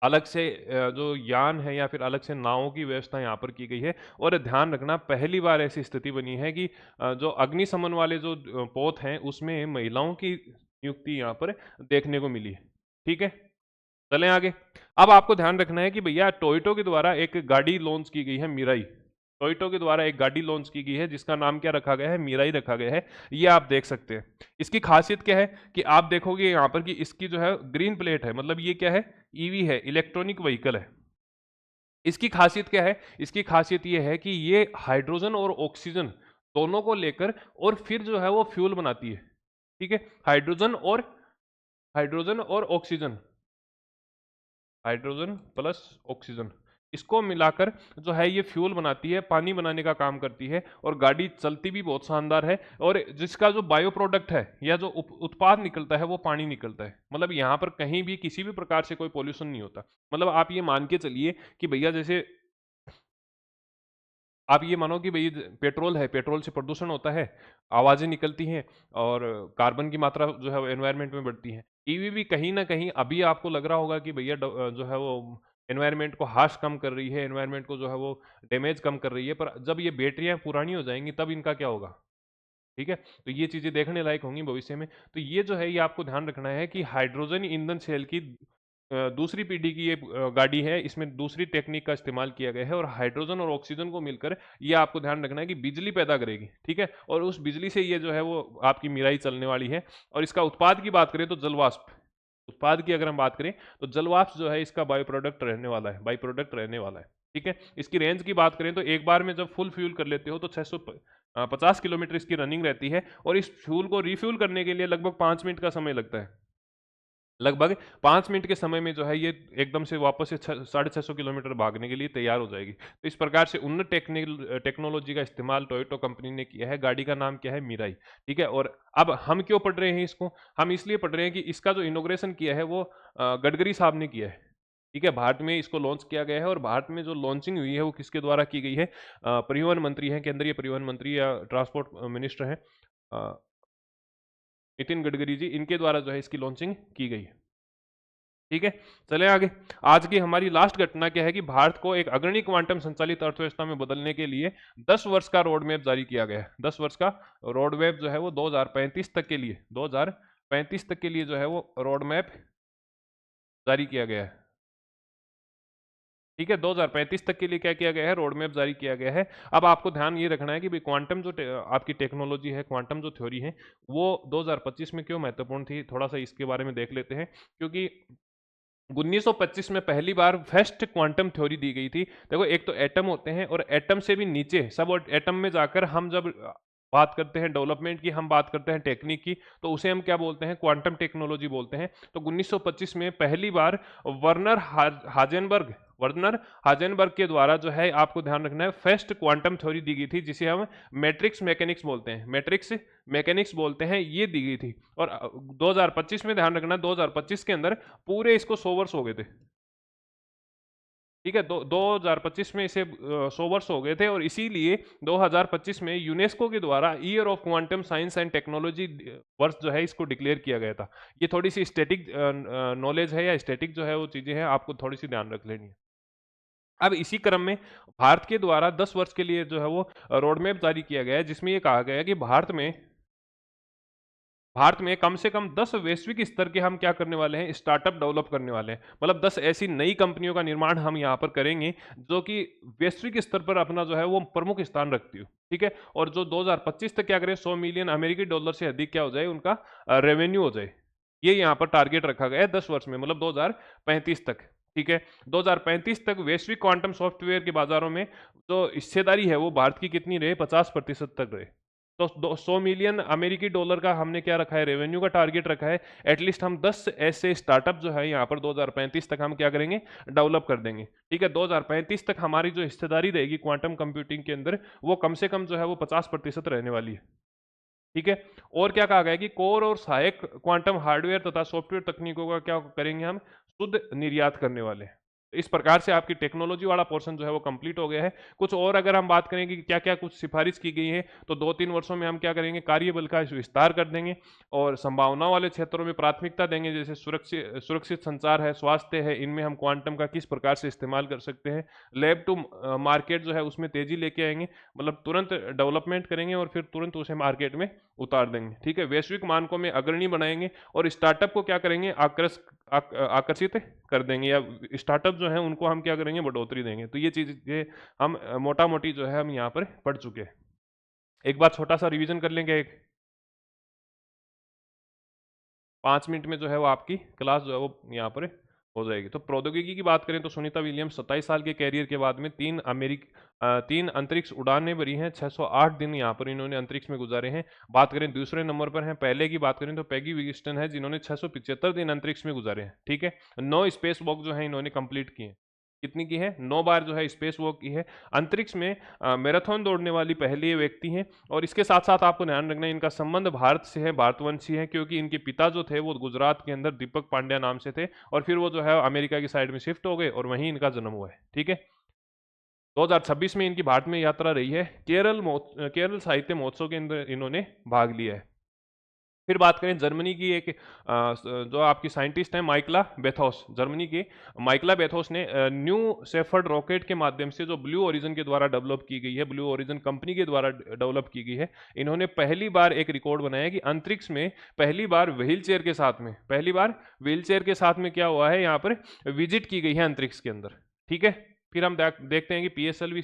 अलग से जो यान है या फिर अलग से नावों की व्यवस्था यहाँ पर की गई है। और ध्यान रखना, पहली बार ऐसी स्थिति बनी है कि जो अग्निशमन वाले जो पोत हैं उसमें महिलाओं की नियुक्ति यहाँ पर देखने को मिली है। ठीक है, चलें आगे। अब आपको ध्यान रखना है कि भैया टोयोटो के द्वारा एक गाड़ी लॉन्च की गई है, मिराई। टोयोटो के द्वारा एक गाड़ी लॉन्च की गई है जिसका नाम क्या रखा गया है? मिराई रखा गया है। ये आप देख सकते हैं। इसकी खासियत क्या है कि आप देखोगे यहाँ पर कि इसकी जो है ग्रीन प्लेट है, मतलब ये क्या है? ईवी है, इलेक्ट्रॉनिक व्हीकल है। इसकी खासियत क्या है? इसकी खासियत ये है कि ये हाइड्रोजन और ऑक्सीजन दोनों को लेकर और फिर जो है वो फ्यूल बनाती है। ठीक है, हाइड्रोजन और ऑक्सीजन, हाइड्रोजन प्लस ऑक्सीजन, इसको मिलाकर जो है ये फ्यूल बनाती है, पानी बनाने का काम करती है। और गाड़ी चलती भी बहुत शानदार है। और जिसका जो बायो प्रोडक्ट है या जो उत्पाद निकलता है वो पानी निकलता है। मतलब यहाँ पर कहीं भी किसी भी प्रकार से कोई पोल्यूशन नहीं होता। मतलब आप ये मान के चलिए कि भैया जैसे आप ये मानो कि भाई पेट्रोल है, पेट्रोल से प्रदूषण होता है, आवाज़ें निकलती हैं और कार्बन की मात्रा जो है वो एनवायरनमेंट में बढ़ती है। ईवी भी कहीं न कहीं अभी आपको लग रहा होगा कि भैया जो है वो एनवायरनमेंट को हार्श कम कर रही है, एनवायरनमेंट को जो है वो डैमेज कम कर रही है, पर जब ये बैटरियाँ पुरानी हो जाएँगी तब इनका क्या होगा? ठीक है? तो ये चीज़ें देखने लायक होंगी भविष्य में। तो ये जो है ये आपको ध्यान रखना है कि हाइड्रोजन ईंधन सेल की दूसरी पीढ़ी की ये गाड़ी है, इसमें दूसरी टेक्निक का इस्तेमाल किया गया है और हाइड्रोजन और ऑक्सीजन को मिलकर ये आपको ध्यान रखना है कि बिजली पैदा करेगी। ठीक है? और उस बिजली से ये जो है वो आपकी मिराई चलने वाली है। और इसका उत्पाद की बात करें तो जलवाष्प, उत्पाद की अगर हम बात करें तो जलवाष्प जो है इसका बायो प्रोडक्ट रहने वाला है, बाई प्रोडक्ट रहने वाला है। ठीक है? इसकी रेंज की बात करें तो एक बार में जब फुल फ्यूल कर लेते हो तो 650 किलोमीटर इसकी रनिंग रहती है। और इस फ्यूल को रिफ्यूल करने के लिए लगभग 5 मिनट का समय लगता है। लगभग 5 मिनट के समय में जो है ये एकदम से वापस से 650 किलोमीटर भागने के लिए तैयार हो जाएगी। तो इस प्रकार से उन्नत टेक्नोलॉजी का इस्तेमाल टोयोटो कंपनी ने किया है। गाड़ी का नाम क्या है? मिराई। ठीक है, और अब हम क्यों पढ़ रहे हैं इसको? हम इसलिए पढ़ रहे हैं कि इसका जो इनॉग्रेशन किया है वो गडकरी साहब ने किया है। ठीक है, भारत में इसको लॉन्च किया गया है। और भारत में जो लॉन्चिंग हुई है वो किसके द्वारा की गई है? परिवहन मंत्री हैं, केंद्रीय परिवहन मंत्री या ट्रांसपोर्ट मिनिस्टर हैं नितिन गडकरी जी, इनके द्वारा जो है इसकी लॉन्चिंग की गई है। ठीक है, चले आगे। आज की हमारी लास्ट घटना क्या है कि भारत को एक अग्रणी क्वांटम संचालित अर्थव्यवस्था में बदलने के लिए 10 वर्ष का रोड मैप जारी किया गया है। 10 वर्ष का रोड मैप जो है वो 2035 तक के लिए, 2035 तक के लिए जो है वो रोड मैप जारी किया गया है। ठीक है, 2035 तक के लिए क्या किया गया है? रोड मैप जारी किया गया है। अब आपको ध्यान ये रखना है कि भाई क्वांटम जो आपकी टेक्नोलॉजी है, क्वांटम जो थ्योरी है, वो 2025 में क्यों महत्वपूर्ण थी, थोड़ा सा इसके बारे में देख लेते हैं। क्योंकि 1925 में पहली बार फर्स्ट क्वांटम थ्योरी दी गई थी। देखो, एक तो एटम होते हैं और एटम से भी नीचे सब और एटम में जाकर हम जब बात करते हैं डेवलपमेंट की, हम बात करते हैं टेक्निक की, तो उसे हम क्या बोलते हैं? क्वांटम टेक्नोलॉजी बोलते हैं। तो 1925 में पहली बार वर्नर हाजेनबर्ग वर्नर हाजेनबर्ग के द्वारा जो है, आपको ध्यान रखना है, फर्स्ट क्वांटम थ्योरी दी गई थी जिसे हम मैट्रिक्स मैकेनिक्स बोलते हैं, मैट्रिक्स मैकेनिक्स बोलते हैं, ये दी गई थी। और 2025 में ध्यान रखना, 2025 के अंदर पूरे इसको 100 वर्ष हो गए थे। ठीक है, 2025 में इसे 100 वर्ष हो गए थे। और इसीलिए 2025 में यूनेस्को के द्वारा year of quantum science and technology वर्ष जो है इसको डिक्लेयर किया गया था। ये थोड़ी सी स्टैटिक नॉलेज है या स्टैटिक जो है वो चीज़ें हैं, आपको थोड़ी सी ध्यान रख लेनी है। अब इसी क्रम में भारत के द्वारा 10 वर्ष के लिए जो है वो रोड मैप जारी किया गया है, जिसमें ये कहा गया है कि भारत में कम से कम 10 वैश्विक स्तर के हम क्या करने वाले हैं? स्टार्टअप डेवलप करने वाले हैं। मतलब 10 ऐसी नई कंपनियों का निर्माण हम यहाँ पर करेंगे जो कि वैश्विक स्तर पर अपना जो है वो प्रमुख स्थान रखती हो। ठीक है, और जो 2025 तक क्या करें, 100 मिलियन अमेरिकी डॉलर से अधिक क्या हो जाए, उनका रेवेन्यू हो जाए। ये यहाँ पर टारगेट रखा गया है 10 वर्ष में, मतलब 2035 तक। ठीक है, 2035 तक वैश्विक क्वांटम सॉफ्टवेयर के बाजारों में जो हिस्सेदारी है वो भारत की कितनी रहे? 50% तक रहे। तो 100 मिलियन अमेरिकी डॉलर का हमने क्या रखा है? रेवेन्यू का टारगेट रखा है। एटलीस्ट हम 10 ऐसे स्टार्टअप जो है यहाँ पर 2035 तक हम क्या करेंगे? डेवलप कर देंगे। ठीक है, 2035 तक हमारी जो हिस्सेदारी रहेगी क्वांटम कंप्यूटिंग के अंदर, वो कम से कम जो है वो 50% रहने वाली है। ठीक है। और क्या कहा गया है कि कोर और सहायक क्वांटम हार्डवेयर तथा सॉफ्टवेयर तकनीकों का क्या करेंगे हम, शुद्ध निर्यात करने वाले हैं। इस प्रकार से आपकी टेक्नोलॉजी वाला पोर्शन जो है वो कंप्लीट हो गया है। कुछ और अगर हम बात करें कि क्या क्या कुछ सिफारिश की गई है, तो 2-3 वर्षों में हम क्या करेंगे, कार्यबल का विस्तार कर देंगे और संभावना वाले क्षेत्रों में प्राथमिकता देंगे, जैसे सुरक्षित सुरक्षित संचार है, स्वास्थ्य है, इनमें हम क्वांटम का किस प्रकार से इस्तेमाल कर सकते हैं। लैब टू मार्केट जो है उसमें तेजी लेके आएंगे, मतलब तुरंत डेवलपमेंट करेंगे और फिर तुरंत उसे मार्केट में उतार देंगे। ठीक है, वैश्विक मानकों में अग्रणी बनाएंगे और स्टार्टअप को क्या करेंगे, आकर्षित कर देंगे, या स्टार्टअप जो है उनको हम क्या करेंगे, बढ़ोतरी देंगे। तो ये चीज़ हम मोटा मोटी जो है हम यहाँ पर पढ़ चुके हैं। एक बार छोटा सा रिवीजन कर लेंगे, एक 5 मिनट में जो है वो आपकी क्लास जो है वो यहाँ पर हो जाएगी। तो प्रौद्योगिकी की बात करें तो सुनीता विलियम्स 27 साल के कैरियर के बाद में 3 अंतरिक्ष उड़ानें भरी हैं, 608 दिन यहाँ पर इन्होंने अंतरिक्ष में गुजारे हैं। बात करें दूसरे नंबर पर हैं, पहले की बात करें तो पैगी विगिस्टन है जिन्होंने 675 दिन अंतरिक्ष में गुजारे हैं। ठीक है, 9 स्पेस वॉक जो है इन्होंने कंप्लीट किए हैं। कितनी की है, 9 बार जो है स्पेस वॉक की है। अंतरिक्ष में मैराथन दौड़ने वाली पहली व्यक्ति हैं। और इसके साथ साथ आपको ध्यान रखना है, इनका संबंध भारत से है, भारतवंशी है, क्योंकि इनके पिता जो थे वो गुजरात के अंदर दीपक पांड्या नाम से थे और फिर वो जो है अमेरिका की साइड में शिफ्ट हो गए और वहीं इनका जन्म हुआ है। ठीक है, 2026 में इनकी भारत में यात्रा रही है। केरल साहित्य महोत्सव के अंदर इन्होंने भाग लिया है। फिर बात करें जर्मनी की एक जो आपकी साइंटिस्ट हैं माइकला बेथोस, जर्मनी की माइकला बेथोस ने न्यू शेफर्ड रॉकेट के माध्यम से, जो ब्लू ओरिजिन के द्वारा डेवलप की गई है, ब्लू ओरिजिन कंपनी के द्वारा डेवलप की गई है, इन्होंने पहली बार एक रिकॉर्ड बनाया कि अंतरिक्ष में पहली बार व्हील चेयर के साथ में, पहली बार व्हील चेयर के साथ में क्या हुआ है, यहाँ पर विजिट की गई है अंतरिक्ष के अंदर। ठीक है, फिर हम देखते हैं कि PSLV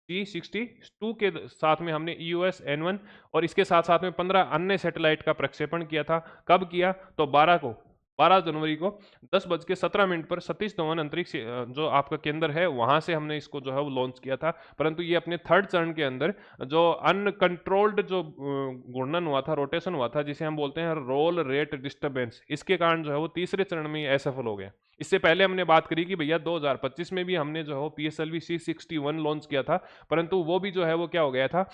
C62 के साथ में हमने EOS N1 और इसके साथ साथ में 15 अन्य सैटेलाइट का प्रक्षेपण किया था। कब किया, तो 12 जनवरी को 10:17 पर सतीश धवन अंतरिक्ष जो आपका केंद्र है वहां से हमने इसको जो है वो लॉन्च किया था। परंतु ये अपने थर्ड चरण के अंदर जो अनकंट्रोल्ड जो घूर्णन हुआ था, रोटेशन हुआ था, जिसे हम बोलते हैं रोल रेट डिस्टर्बेंस, इसके कारण जो है वो तीसरे चरण में असफल हो गया। इससे पहले हमने बात करी कि भैया 2025 में भी हमने जो है PSLV C61 लॉन्च किया था, परंतु वो भी जो है वो क्या हो गया था,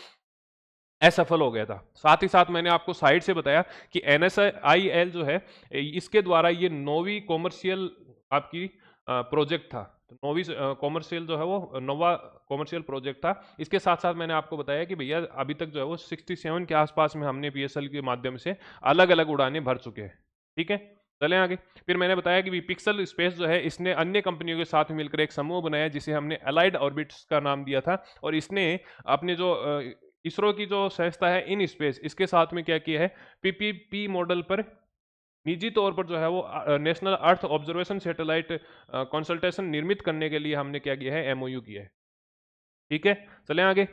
असफल हो गया था। साथ ही साथ मैंने आपको साइड से बताया कि NSIL जो है इसके द्वारा ये नौवीं कॉमर्शियल आपकी प्रोजेक्ट था। तो नौवीं कॉमर्शियल जो है वो नौवा कॉमर्शियल प्रोजेक्ट था। इसके साथ साथ मैंने आपको बताया कि भैया अभी तक जो है वो 67 के आसपास में हमने PSL के माध्यम से अलग अलग उड़ानें भर चुके हैं। ठीक है, चलें आगे। फिर मैंने बताया कि पिक्सल स्पेस जो है इसने अन्य कंपनियों के साथ मिलकर एक समूह बनाया जिसे हमने अलाइड ऑर्बिट्स का नाम दिया था, और इसने अपने जो इसरो की जो संस्था है इन स्पेस, इसके साथ में क्या किया है, PPP मॉडल पर निजी तौर पर जो है वो national earth observation satellite consultation निर्मित करने के लिए हमने क्या किया है, MOU किया है। ठीक है, चलें आगे।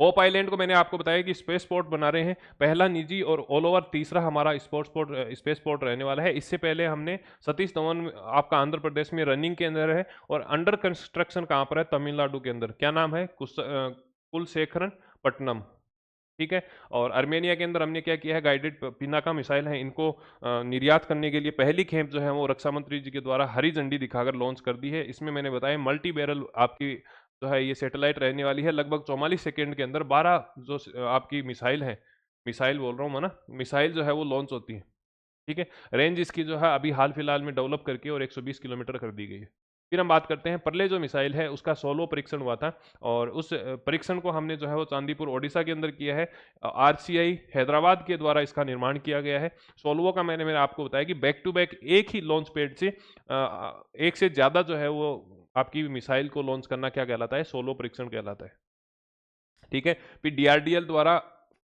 होप आइलैंड को मैंने आपको बताया कि स्पेस पोर्ट बना रहे हैं, पहला निजी और ऑल ओवर तीसरा हमारा स्पेस पोर्ट रहने वाला है। इससे पहले हमने सतीश धवन आपका आंध्र प्रदेश में रनिंग के अंदर है, और अंडर कंस्ट्रक्शन कहाँ पर है, तमिलनाडु के अंदर। क्या नाम है, कुलशेखरन पट्टनम। ठीक है, और आर्मेनिया के अंदर हमने क्या किया है, गाइडेड पिनाका मिसाइल है, इनको निर्यात करने के लिए पहली खेप जो है वो रक्षा मंत्री जी के द्वारा हरी झंडी दिखाकर लॉन्च कर दी है। इसमें मैंने बताया मल्टी बैरल आपकी जो है ये सैटेलाइट रहने वाली है। लगभग 44 सेकेंड के अंदर 12 जो आपकी मिसाइल है, मिसाइल बोल रहा हूँ मैं ना, मिसाइल जो है वो लॉन्च होती है। ठीक है, रेंज इसकी जो है अभी हाल फिलहाल में डेवलप करके और 120 किलोमीटर कर दी गई है। फिर हम बात करते हैं परले जो मिसाइल है उसका 16वां परीक्षण हुआ था, और उस परीक्षण को हमने जो है वो चांदीपुर ओडिशा के अंदर किया है। RCI हैदराबाद के द्वारा इसका निर्माण किया गया है। 16वां का मैंने आपको बताया कि बैक टू बैक एक ही लॉन्च पैड से एक से ज़्यादा जो है वो आपकी मिसाइल को लॉन्च करना क्या कहलाता है, 16वां परीक्षण कहलाता है। ठीक है, फिर DRDL द्वारा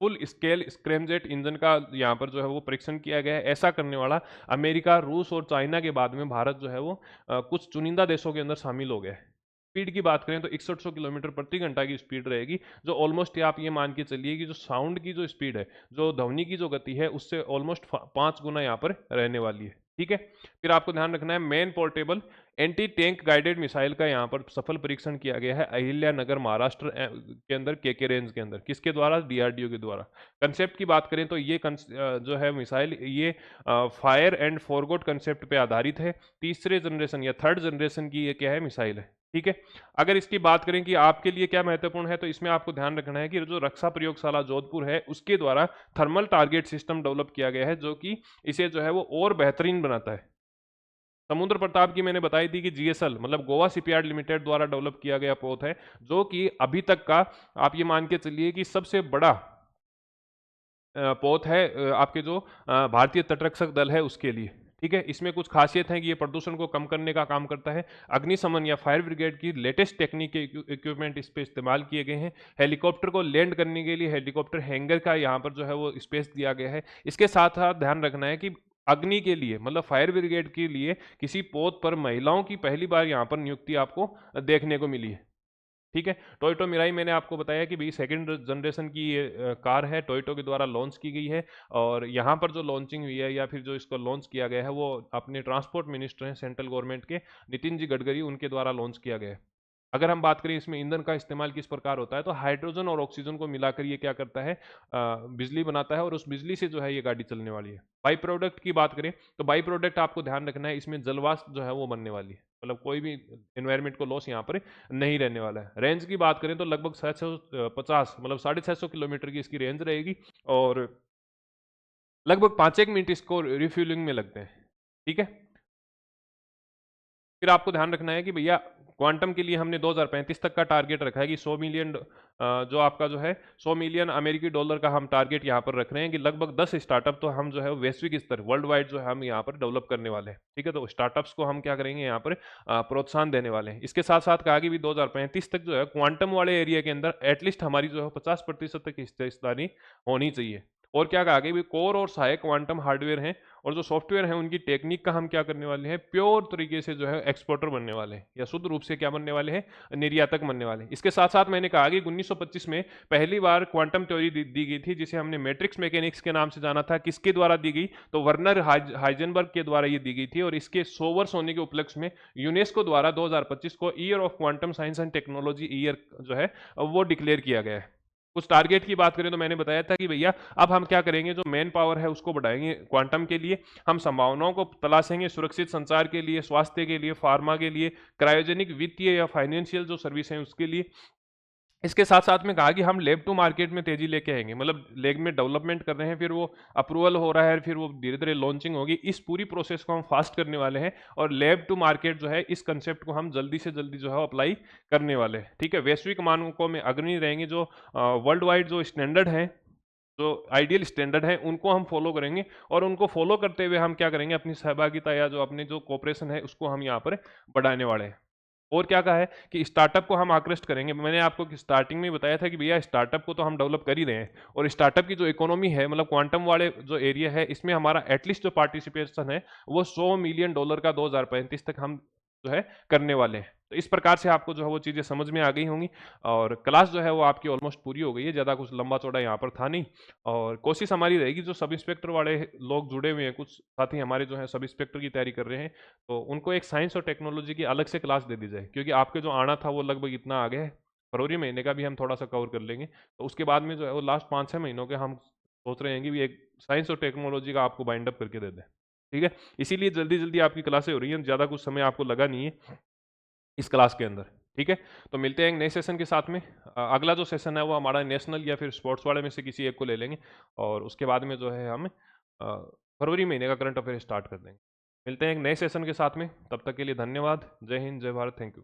फुल स्केल स्क्रैमजेट इंजन का यहाँ पर जो है वो परीक्षण किया गया है। ऐसा करने वाला अमेरिका, रूस और चाइना के बाद में भारत जो है वो कुछ चुनिंदा देशों के अंदर शामिल हो गया है। स्पीड की बात करें तो 6100 किलोमीटर प्रति घंटा की स्पीड रहेगी, जो ऑलमोस्ट आप ये मान के चलिए कि जो साउंड की जो स्पीड है, जो ध्वनि की जो गति है, उससे ऑलमोस्ट 5 गुना यहाँ पर रहने वाली है। ठीक है, फिर आपको ध्यान रखना है main portable anti tank guided missile का यहाँ पर सफल परीक्षण किया गया है अहिल्यानगर महाराष्ट्र के अंदर, KK रेंज के अंदर। किसके द्वारा, DRDO के द्वारा। कंसेप्ट की बात करें तो ये जो है मिसाइल ये फायर एंड फॉरगॉट कंसेप्ट पे आधारित है। तीसरे जनरेशन या थर्ड जनरेशन की ये क्या है, मिसाइल है। ठीक है। अगर इसकी बात करें कि आपके लिए क्या महत्वपूर्ण है, तो इसमें आपको ध्यान रखना है कि जो रक्षा प्रयोगशाला जोधपुर है उसके द्वारा थर्मल टारगेट सिस्टम डेवलप किया गया है, जो कि इसे जो है वो और बेहतरीन बनाता है। समुद्र प्रताप की मैंने बताई थी कि जीएसएल मतलब गोवा शिपयार्ड लिमिटेड द्वारा डेवलप किया गया पोत है, जो कि अभी तक का आप ये मान के चलिए कि सबसे बड़ा पोत है आपके जो भारतीय तटरक्षक दल है उसके लिए। ठीक है, इसमें कुछ खासियत है कि ये प्रदूषण को कम करने का काम करता है। अग्निशमन या फायर ब्रिगेड की लेटेस्ट टेक्निक के इक्विपमेंट इस पे इस्तेमाल किए गए हैं। हेलीकॉप्टर को लैंड करने के लिए हेलीकॉप्टर हैंगर का यहाँ पर जो है वो स्पेस दिया गया है। इसके साथ साथ ध्यान रखना है कि अग्नि के लिए मतलब फायर ब्रिगेड के लिए किसी पोत पर महिलाओं की पहली बार यहाँ पर नियुक्ति आपको देखने को मिली है। ठीक है, टोयोटो मिराई मैंने आपको बताया कि भाई सेकंड जनरेशन की ये कार है, टोयोटो के द्वारा लॉन्च की गई है। और यहाँ पर जो लॉन्चिंग हुई है या फिर जो इसको लॉन्च किया गया है वो अपने ट्रांसपोर्ट मिनिस्टर हैं सेंट्रल गवर्नमेंट के, नितिन जी गडकरी, उनके द्वारा लॉन्च किया गया है। अगर हम बात करें इसमें ईंधन का इस्तेमाल किस प्रकार होता है, तो हाइड्रोजन और ऑक्सीजन को मिलाकर ये क्या करता है, बिजली बनाता है और उस बिजली से जो है ये गाड़ी चलने वाली है। बाई प्रोडक्ट की बात करें तो बाई प्रोडक्ट आपको ध्यान रखना है, इसमें जलवाष्प जो है वो बनने वाली है, मतलब कोई भी एनवायरमेंट को लॉस यहाँ पर नहीं रहने वाला है। रेंज की बात करें तो लगभग 650 मतलब 650 किलोमीटर की इसकी रेंज रहेगी और लगभग 5 एक मिनट इसको रिफ्यूलिंग में लगते हैं। ठीक है, फिर आपको ध्यान रखना है कि भैया क्वांटम के लिए हमने 2035 तक का टारगेट रखा है कि 100 मिलियन जो आपका जो है 100 मिलियन अमेरिकी डॉलर का हम टारगेट यहाँ पर रख रहे हैं कि लगभग 10 स्टार्टअप तो हम जो है वैश्विक स्तर वर्ल्ड वाइड जो है हम यहाँ पर डेवलप करने वाले हैं। ठीक है, तो स्टार्टअप्स को हम क्या करेंगे यहाँ पर प्रोत्साहन देने वाले हैं। इसके साथ साथ कहा कि भी 2035 तक जो है क्वांटम वाले एरिया के अंदर एटलीस्ट हमारी जो है 50% तक हिस्सेदारी होनी चाहिए। और क्या कहा कि भी कोर और सहायक क्वांटम हार्डवेयर हैं और जो सॉफ्टवेयर है उनकी टेक्निक का हम क्या करने वाले हैं, प्योर तरीके से जो है एक्सपोर्टर बनने वाले हैं या शुद्ध रूप से क्या बनने वाले हैं, निर्यातक बनने वाले हैं। इसके साथ साथ मैंने कहा कि 1925 में पहली बार क्वांटम थ्योरी दी गई थी, जिसे हमने मैट्रिक्स मैकेनिक्स के नाम से जाना था। किसके द्वारा दी गई, तो वर्नर हाइजेनबर्ग के द्वारा ये दी गई थी और इसके 100 वर्ष होने के उपलक्ष्य में यूनेस्को द्वारा 2025 को year of quantum science and technology year जो है वो डिक्लेयर किया गया है। उस टारगेट की बात करें तो मैंने बताया था कि भैया अब हम क्या करेंगे, जो मेन पावर है उसको बढ़ाएंगे क्वांटम के लिए। हम संभावनाओं को तलाशेंगे सुरक्षित संचार के लिए, स्वास्थ्य के लिए, फार्मा के लिए, क्रायोजेनिक वित्तीय या फाइनेंशियल जो सर्विस है उसके लिए। इसके साथ साथ में कहा कि हम लैब टू मार्केट में तेजी लेके आएंगे, मतलब लैब में डेवलपमेंट कर रहे हैं, फिर वो अप्रूवल हो रहा है, फिर वो धीरे धीरे लॉन्चिंग होगी। इस पूरी प्रोसेस को हम फास्ट करने वाले हैं और लैब टू मार्केट जो है इस कंसेप्ट को हम जल्दी से जल्दी जो है अप्लाई करने वाले हैं। ठीक है, वैश्विक मानकों में अग्रणी रहेंगे, जो वर्ल्ड वाइड जो स्टैंडर्ड है, जो आइडियल स्टैंडर्ड है उनको हम फॉलो करेंगे और उनको फॉलो करते हुए हम क्या करेंगे, अपनी सहभागिता या जो अपने जो कोऑपरेशन है उसको हम यहाँ पर बढ़ाने वाले हैं। और क्या कहा है कि स्टार्टअप को हम आकृष्ट करेंगे। मैंने आपको स्टार्टिंग में बताया था कि भैया स्टार्टअप को तो हम डेवलप कर ही रहे हैं और स्टार्टअप की जो इकोनॉमी है मतलब क्वांटम वाले जो एरिया है इसमें हमारा एटलीस्ट जो पार्टिसिपेशन है वो 100 मिलियन डॉलर का 2035 तक हम जो है करने वाले हैं। तो इस प्रकार से आपको जो है वो चीज़ें समझ में आ गई होंगी और क्लास जो है वो आपकी ऑलमोस्ट पूरी हो गई है, ज़्यादा कुछ लंबा चौड़ा यहाँ पर था नहीं। और कोशिश हमारी रहेगी जो सब इंस्पेक्टर वाले लोग जुड़े हुए हैं, कुछ साथी हमारे जो हैं सब इंस्पेक्टर की तैयारी कर रहे हैं, तो उनको एक साइंस और टेक्नोलॉजी की अलग से क्लास दे दी जाए, क्योंकि आपके जो आना था वो लगभग इतना आ गया है। फरवरी महीने का भी हम थोड़ा सा कवर कर लेंगे, तो उसके बाद में जो है वो लास्ट 5-6 महीनों के हम सोच रहे हैं कि भी एक साइंस और टेक्नोलॉजी का आपको बाइंड अप करके दे दें। ठीक है, इसीलिए जल्दी जल्दी आपकी क्लासें हो रही हैं, ज़्यादा कुछ समय आपको लगा नहीं है इस क्लास के अंदर। ठीक है, तो मिलते हैं एक नए सेशन के साथ में। अगला जो सेशन है वो हमारा नेशनल या फिर स्पोर्ट्स वाले में से किसी एक को ले लेंगे और उसके बाद में जो है हम फरवरी महीने का करंट अफेयर स्टार्ट कर देंगे। मिलते हैं एक नए सेशन के साथ में, तब तक के लिए धन्यवाद। जय हिंद, जय भारत, थैंक यू।